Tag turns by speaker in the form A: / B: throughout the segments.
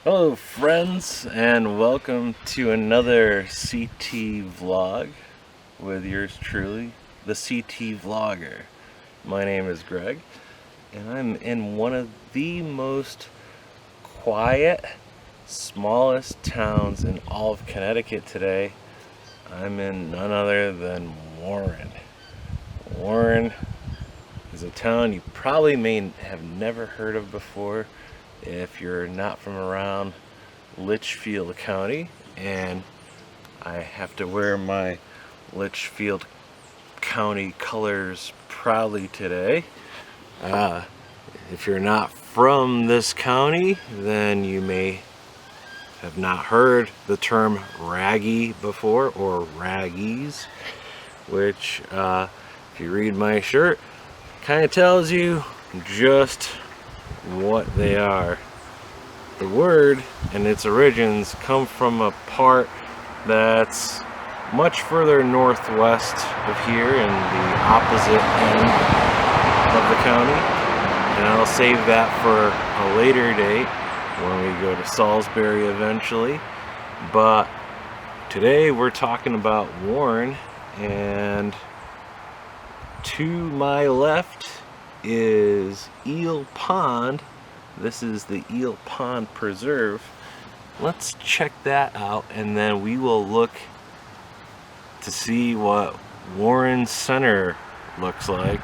A: Hello friends, and welcome to another CT vlog with yours truly, the CT Vlogger. My name is Greg, and I'm in one of the most quiet, smallest towns in all of Connecticut today. I'm in none other than Warren. Warren is a town you probably may have never heard of before if you're not from around Litchfield County, and I have to wear my Litchfield County colors proudly today. If you're not from this county, then you may have not heard the term raggy before, or raggies, which if you read my shirt, kind of tells you just what they are. The word and its origins come from a part that's much further northwest of here in the opposite end of the county, and I'll save that for a later date when we go to Salisbury eventually. But today we're talking about Warren, and to my left is Eel Pond. This is the Eel Pond Preserve. Let's check that out, and then we will look to see what Warren Center looks like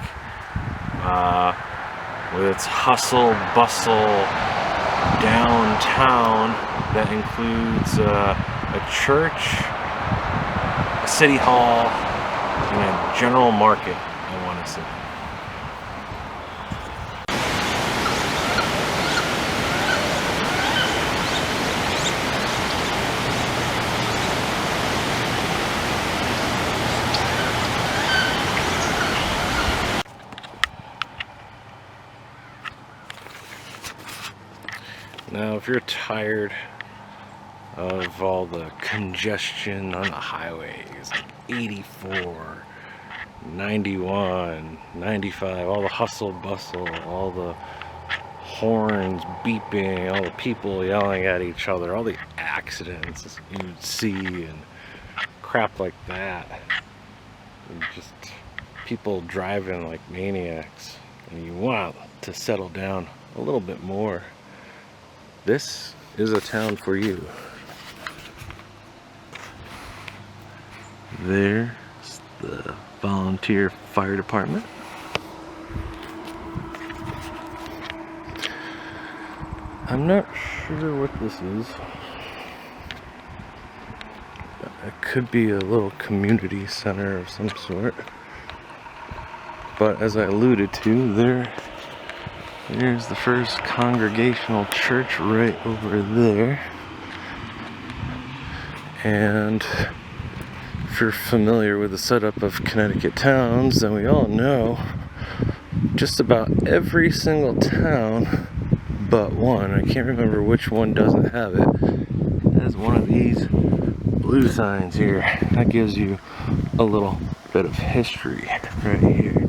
A: with its hustle bustle downtown that includes a church, a city hall, and a general market, I want to say. Now, if you're tired of all the congestion on the highways, 84, 91, 95, all the hustle bustle, all the horns beeping, all the people yelling at each other, all the accidents you see and crap like that, and just people driving like maniacs, and you want to settle down a little bit more, this is a town for you. There's the volunteer fire department. I'm not sure what this is. It could be a little community center of some sort. But as I alluded to, there's the first Congregational Church right over there. And if you're familiar with the setup of Connecticut towns, then we all know just about every single town but one, I can't remember which one doesn't have it, has one of these blue signs here. That gives you a little bit of history right here.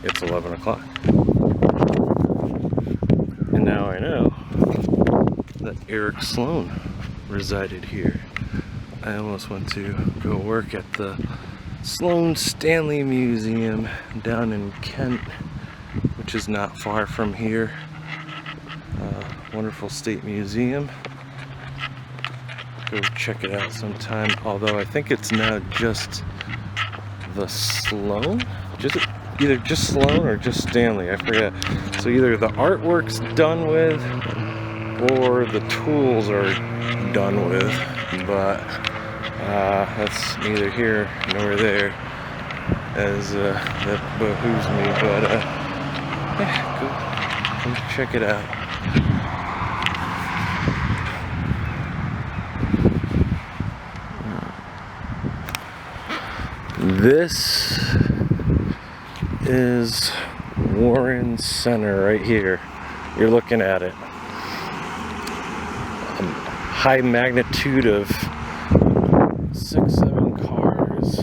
A: It's 11 o'clock. And now I know that Eric Sloan resided here. I almost went to go work at the Sloan Stanley Museum down in Kent, which is not far from here. Wonderful state museum. Go check it out sometime, although I think it's now just the Sloan. either just Sloan or just Stanley, I forget. So either the artwork's done with or the tools are done with, but that's neither here nor there, as that behooves me. But yeah, go check it out. This is Warren Center right here. You're looking at it. High magnitude of 6-7 cars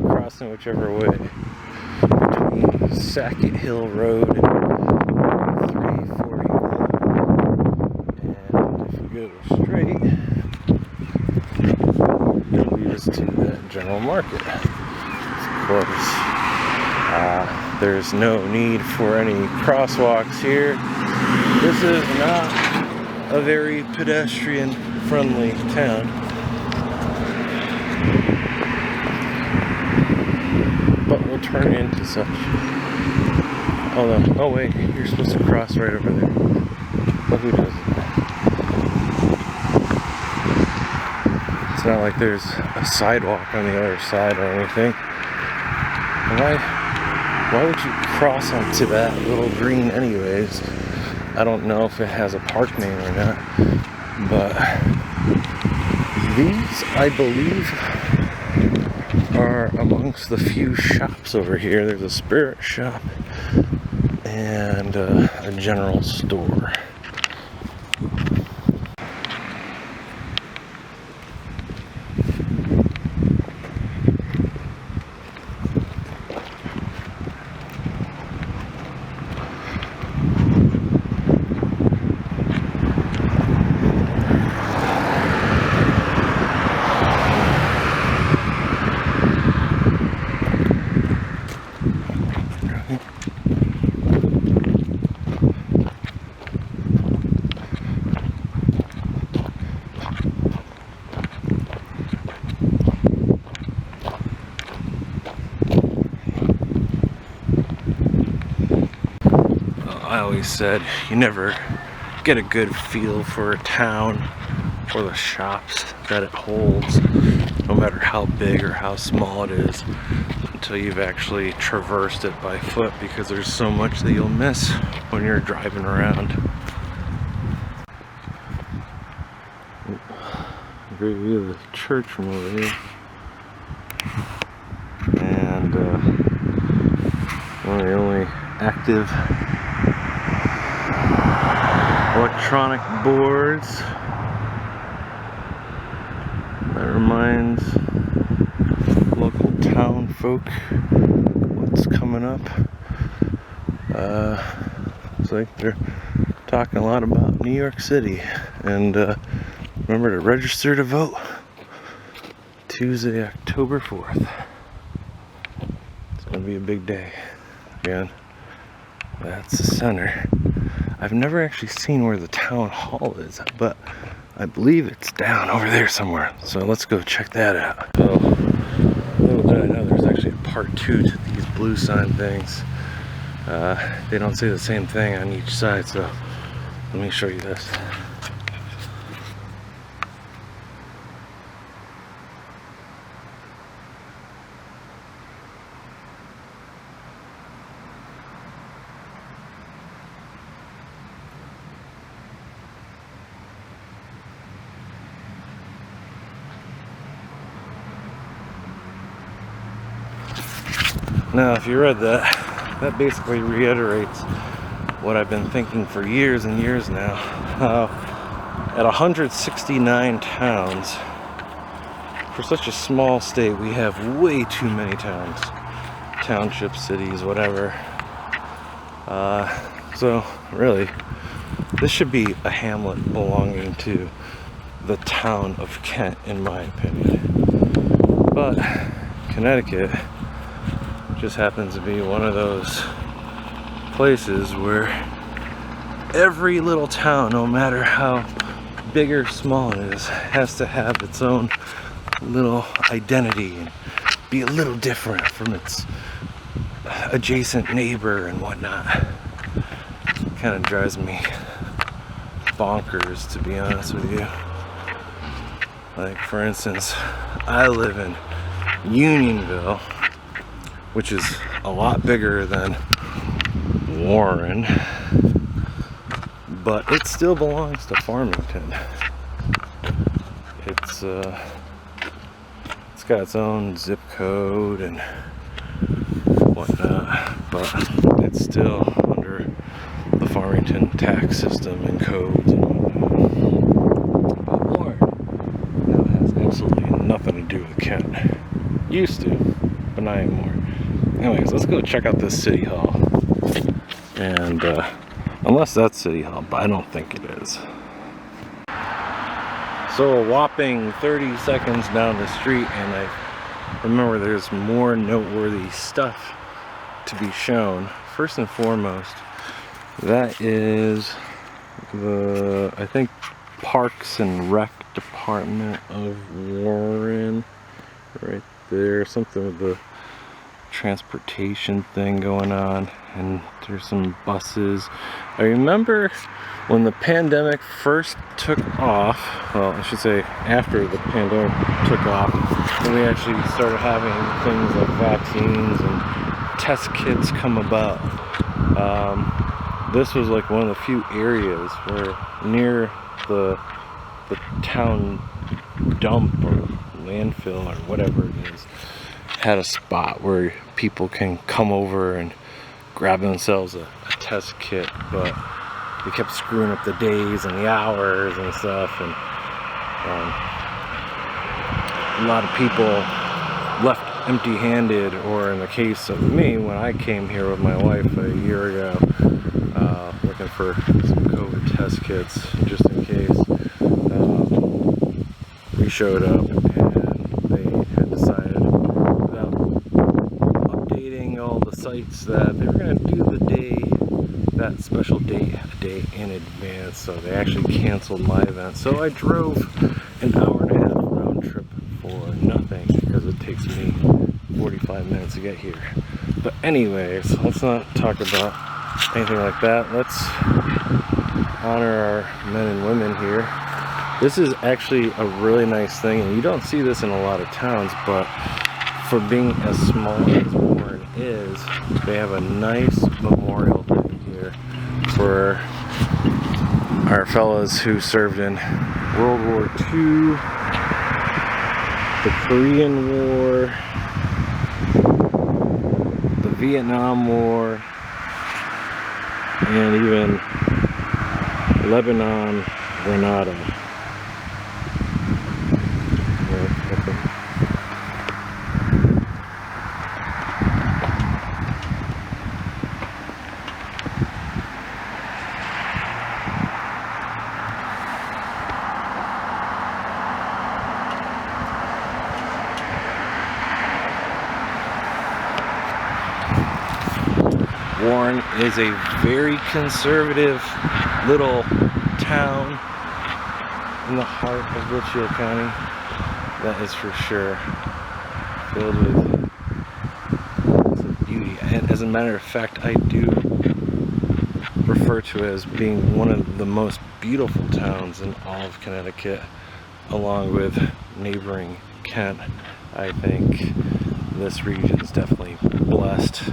A: crossing whichever way between Sackett Hill Road and 341. And if we go straight, it'll lead us to that general market. Of course, there's no need for any crosswalks here. This is not a very pedestrian-friendly town. But we'll turn into such. Although, oh wait, you're supposed to cross right over there. But who doesn't? It's not like there's a sidewalk on the other side or anything. Why would you cross onto that little green anyways? I don't know if it has a park name or not, but these, I believe, are amongst the few shops over here. There's a spirit shop and a general store. I always said you never get a good feel for a town or the shops that it holds, no matter how big or how small it is, until you've actually traversed it by foot, because there's so much that you'll miss when you're driving around. Great view of the church from over here. And one of the only active electronic boards that reminds local town folk what's coming up. It's like they're talking a lot about New York City, and remember to register to vote Tuesday, October 4th. It's gonna be a big day. Again, that's the center. I've never actually seen where the town hall is, but I believe it's down over there somewhere. So let's go check that out. So, little did I know there's actually a part 2 to these blue sign things. They don't say the same thing on each side, so let me show you this. Now, if you read that, that basically reiterates what I've been thinking for years and years now. At 169 towns, for such a small state, we have way too many towns. Townships, cities, whatever. So, really, this should be a hamlet belonging to the town of Kent, in my opinion. But Connecticut just happens to be one of those places where every little town, no matter how big or small it is, has to have its own little identity and be a little different from its adjacent neighbor and whatnot. Kind of drives me bonkers, to be honest with you. Like, for instance, I live in Unionville, which is a lot bigger than Warren, but it still belongs to Farmington. It's got its own zip code and whatnot, but it's still under the Farmington tax system and codes and whatnot. But Warren now has absolutely nothing to do with Kent. Used to, but not anymore. Anyways, let's go check out this city hall. And unless that's City Hall, but I don't think it is. So a whopping 30 seconds down the street, and I remember there's more noteworthy stuff to be shown. First and foremost, that is the, I think, Parks and Rec Department of Warren. Right there, something with the transportation thing going on, and there's some buses. I remember when the pandemic first took off, well, I should say after the pandemic took off, and we actually started having things like vaccines and test kits come about. This was like one of the few areas where near the town dump or landfill or whatever it is, had a spot where people can come over and grab themselves a test kit, but they kept screwing up the days and the hours and stuff, and a lot of people left empty-handed, or in the case of me, when I came here with my wife a year ago, looking for some COVID test kits just in case, we showed up and they had decided, without updating all the sites, that they were going to do the day, that special date, a day in advance, so they actually canceled my event. So I drove an hour and a half round trip for nothing, because it takes me 45 minutes to get here. But anyways, let's not talk about anything like that. Let's honor our men and women here. This is actually a really nice thing, and you don't see this in a lot of towns, but for being as small as Warren is, they have a nice memorial day here for our fellows who served in World War II, the Korean War, the Vietnam War, and even Lebanon, Grenada. Warren is a very conservative little town in the heart of Litchfield County, that is for sure, filled with some beauty. And as a matter of fact, I do refer to it as being one of the most beautiful towns in all of Connecticut, along with neighboring Kent. I think this region is definitely blessed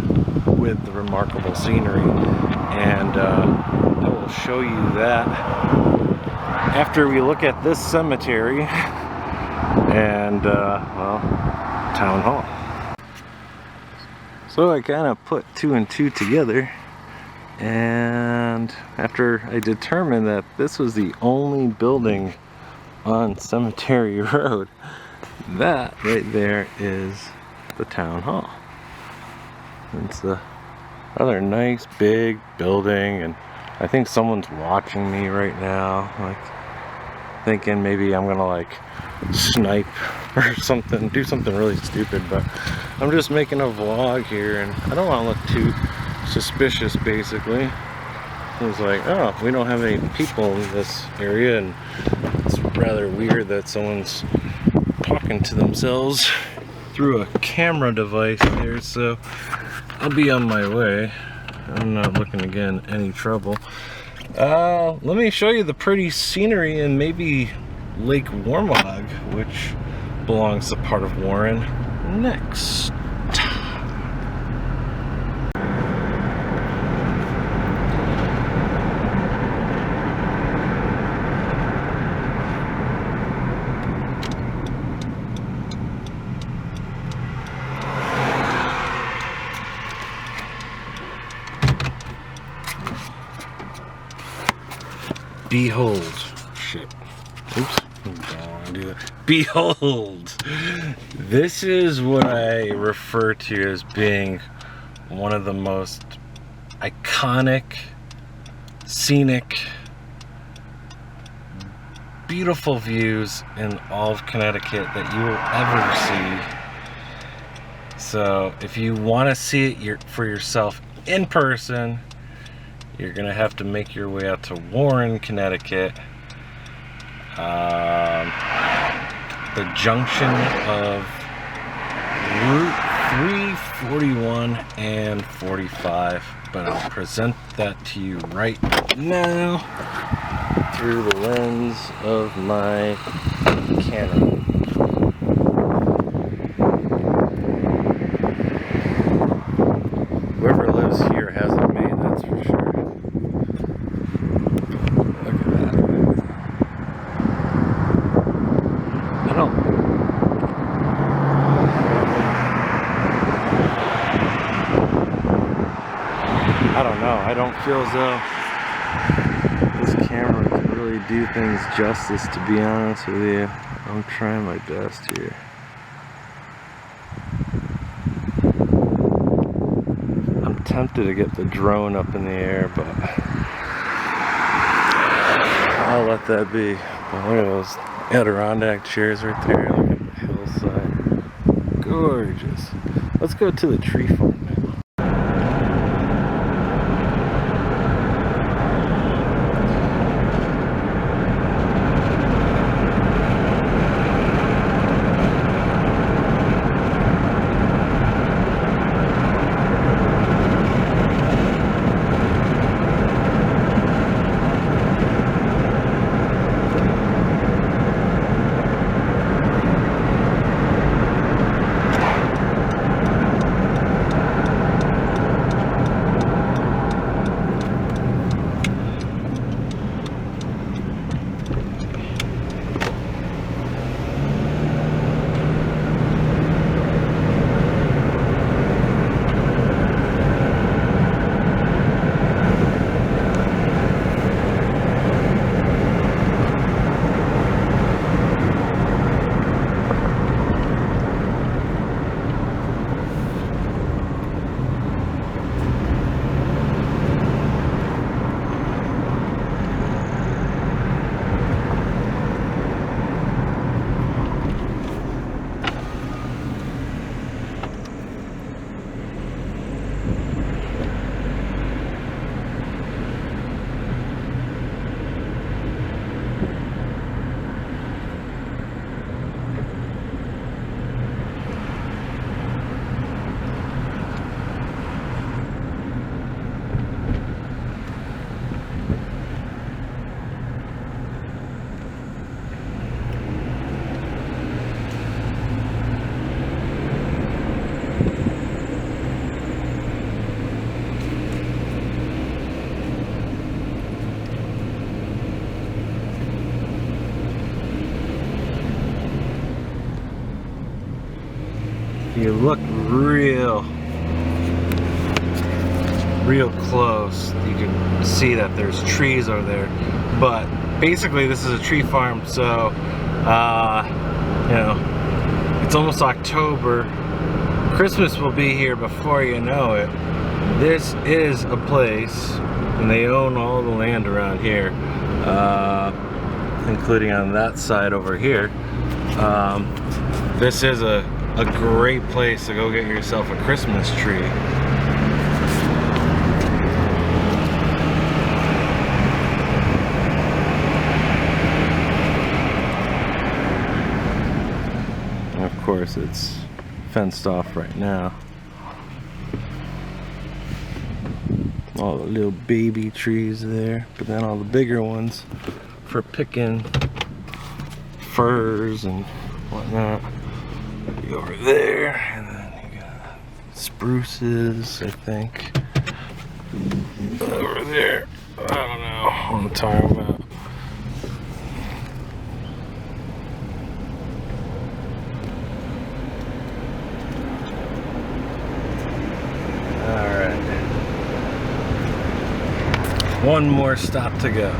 A: with the remarkable scenery, and I will show you that after we look at this cemetery and well, town hall. So I kind of put two and two together, and after I determined that this was the only building on Cemetery Road, that right there is the town hall. It's a rather nice big building, and I think someone's watching me right now, like thinking maybe I'm gonna like snipe or something, do something really stupid, but I'm just making a vlog here, and I don't want to look too suspicious. Basically, it's like, oh, we don't have any people in this area, and it's rather weird that someone's talking to themselves through a camera device there. So I'll be on my way. I'm not looking to get in any trouble. Let me show you the pretty scenery and maybe Lake Waramaug, which belongs to part of Warren, next. Behold, shit. Oops. Don't do that. Behold, this is what I refer to as being one of the most iconic, scenic, beautiful views in all of Connecticut that you will ever see. So if you want to see it for yourself in person, you're gonna have to make your way out to Warren, Connecticut. The junction of Route 341 and 45. But I'll present that to you right now through the lens of my camera. Whoever lives here has it made, that's for sure. I don't know. I don't feel as though this camera can really do things justice, to be honest with you. I'm trying my best here. I'm tempted to get the drone up in the air, but I'll let that be. But look at those Adirondack chairs right there. Look at the hillside. Gorgeous. Let's go to the tree farm. If you look real close, you can see that there's trees over there. But basically this is a tree farm, so you know, it's almost October. Christmas will be here before you know it. This is a place, and they own all the land around here, including on that side over here. This is a great place to go get yourself a Christmas tree. And of course it's fenced off right now. all the little baby trees there, but then all the bigger ones for picking firs and whatnot. You go over there, and then you got spruces, I think. Over there, I don't know what I'm talking about. Alright. One more stop to go.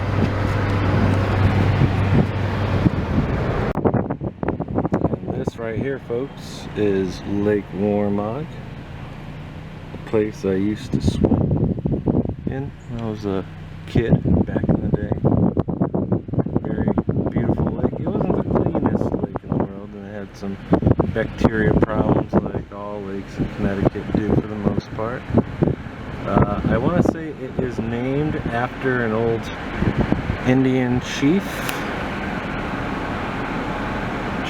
A: Right here, folks, is Lake Waramaug, a place I used to swim in when I was a kid back in the day. Very beautiful lake. It wasn't the cleanest lake in the world, and it had some bacteria problems like all lakes in Connecticut do for the most part. I want to say it is named after an old Indian chief,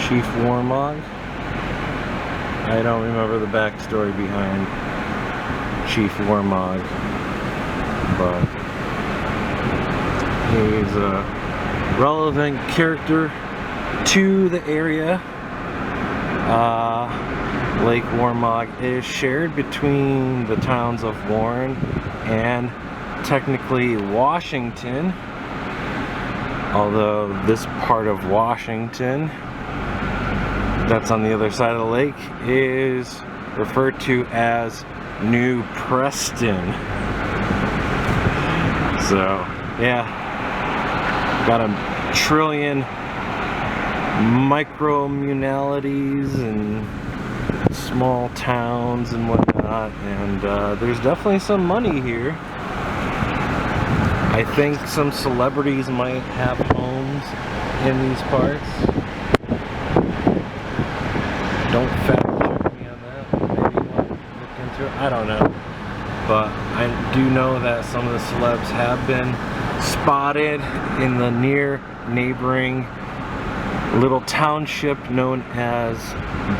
A: Chief Waramaug. I don't remember the backstory behind Chief Waramaug, but he's a relevant character to the area. Lake Waramaug is shared between the towns of Warren and technically Washington, although this part of Washington that's on the other side of the lake is referred to as New Preston. So yeah, got a trillion micromunalities and small towns and whatnot, and there's definitely some money here. I think some celebrities might have homes in these parts. Don't fact check me on that. Maybe you want to look into it. I don't know. But I do know that some of the celebs have been spotted in the near neighboring little township known as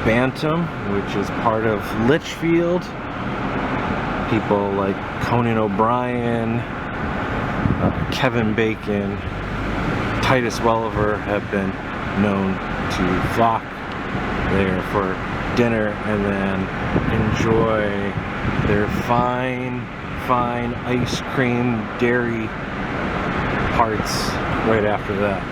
A: Bantam, which is part of Litchfield. People like Conan O'Brien, Kevin Bacon, Titus Welliver have been known to flock there for dinner and then enjoy their fine ice cream dairy parts right after that.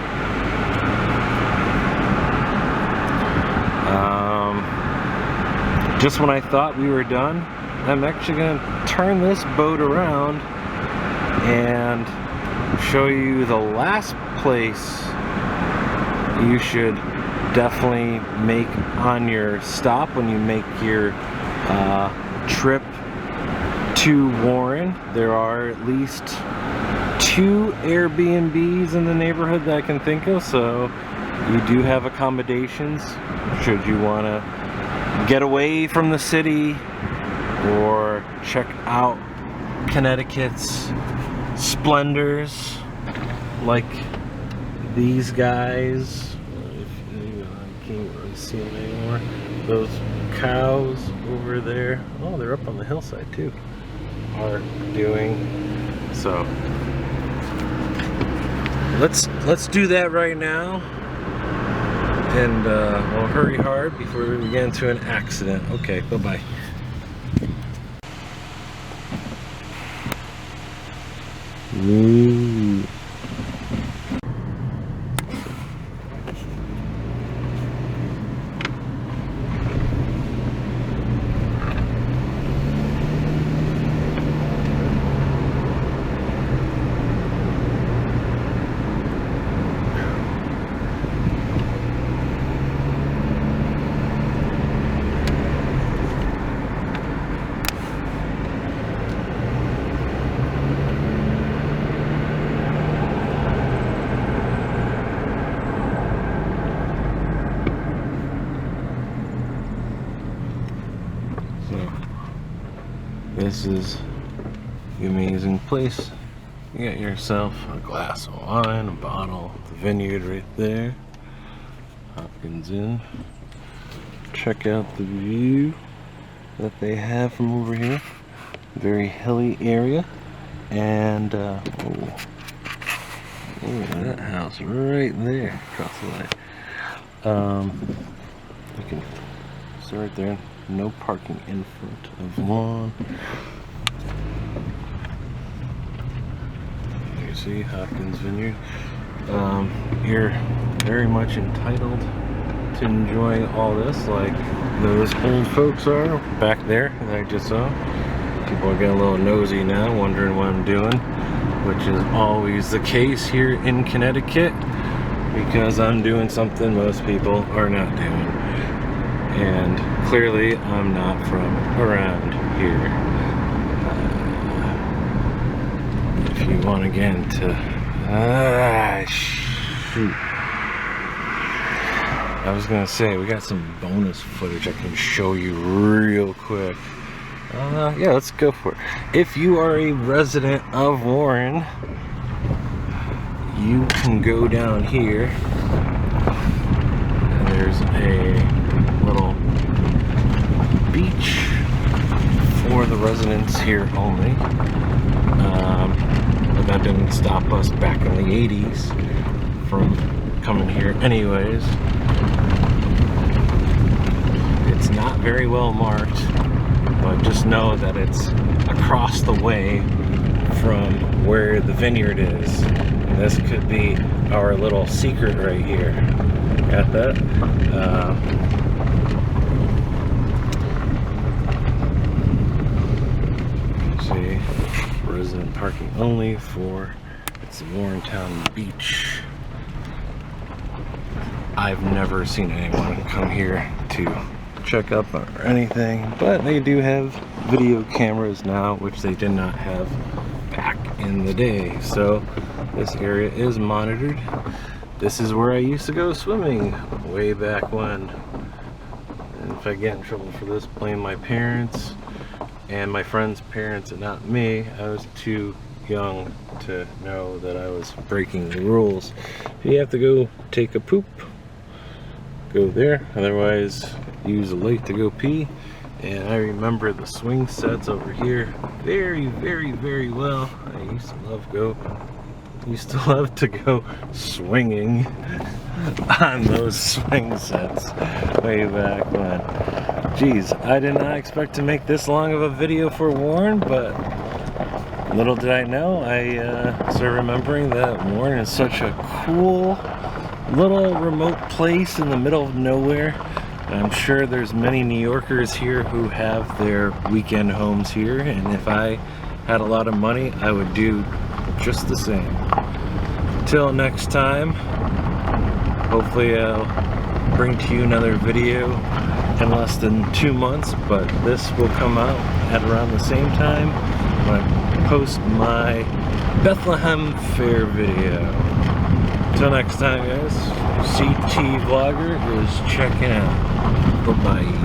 A: Just when I thought we were done, I'm actually going to turn this boat around and show you the last place you should definitely make on your stop when you make your trip to Warren. There are at least 2 Airbnbs in the neighborhood that I can think of, so you do have accommodations should you want to get away from the city or check out Connecticut's splendors like these guys. I can't really see them anymore. Those cows over there, oh, they're up on the hillside too, are doing. So let's do that right now, and we'll hurry hard before we get into an accident. Okay, bye-bye. Ooh. This is the amazing place. You get yourself a glass of wine, a bottle of the Vineyard right there. Hopkins Inn. Check out the view that they have from over here. Very hilly area. And oh, that house right there across the way. You can see right there, no parking in front of the lawn. You see Hopkins Vineyard. You're very much entitled to enjoy all this, like those old folks are back there that I just saw. People are getting a little nosy now, wondering what I'm doing, which is always the case here in Connecticut, because I'm doing something most people are not doing. And clearly I'm not from around here. If you want to get into shoot, I was gonna say we got some bonus footage I can show you real quick. Yeah, let's go for it. If you are a resident of Warren, you can go down here, and there's a little beach for the residents here only. But that didn't stop us back in the 80s from coming here anyways. It's not very well marked, but just know that it's across the way from where the Vineyard is. And this could be our little secret right here. Got that? See, resident parking only for, it's the Warrentown Beach. I've never seen anyone come here to check up or anything, but they do have video cameras now, which they did not have back in the day. So this area is monitored. This is where I used to go swimming way back when. And if I get in trouble for this, blame my parents and my friend's parents and not me. I was too young to know that I was breaking the rules. If you have to go take a poop, go there, otherwise use a lake to go pee. And I remember the swing sets over here very, very, very well. I used to love to go swinging on those swing sets way back when. Geez, I did not expect to make this long of a video for Warren, but little did I know, I started remembering that Warren is such a cool little remote place in the middle of nowhere. I'm sure there's many New Yorkers here who have their weekend homes here, and if I had a lot of money, I would do just the same. Till next time, hopefully I'll bring to you another video in less than 2 months, but this will come out at around the same time when I post my Bethlehem Fair video. Till next time, guys, CT Vlogger is checking out. Bye-bye.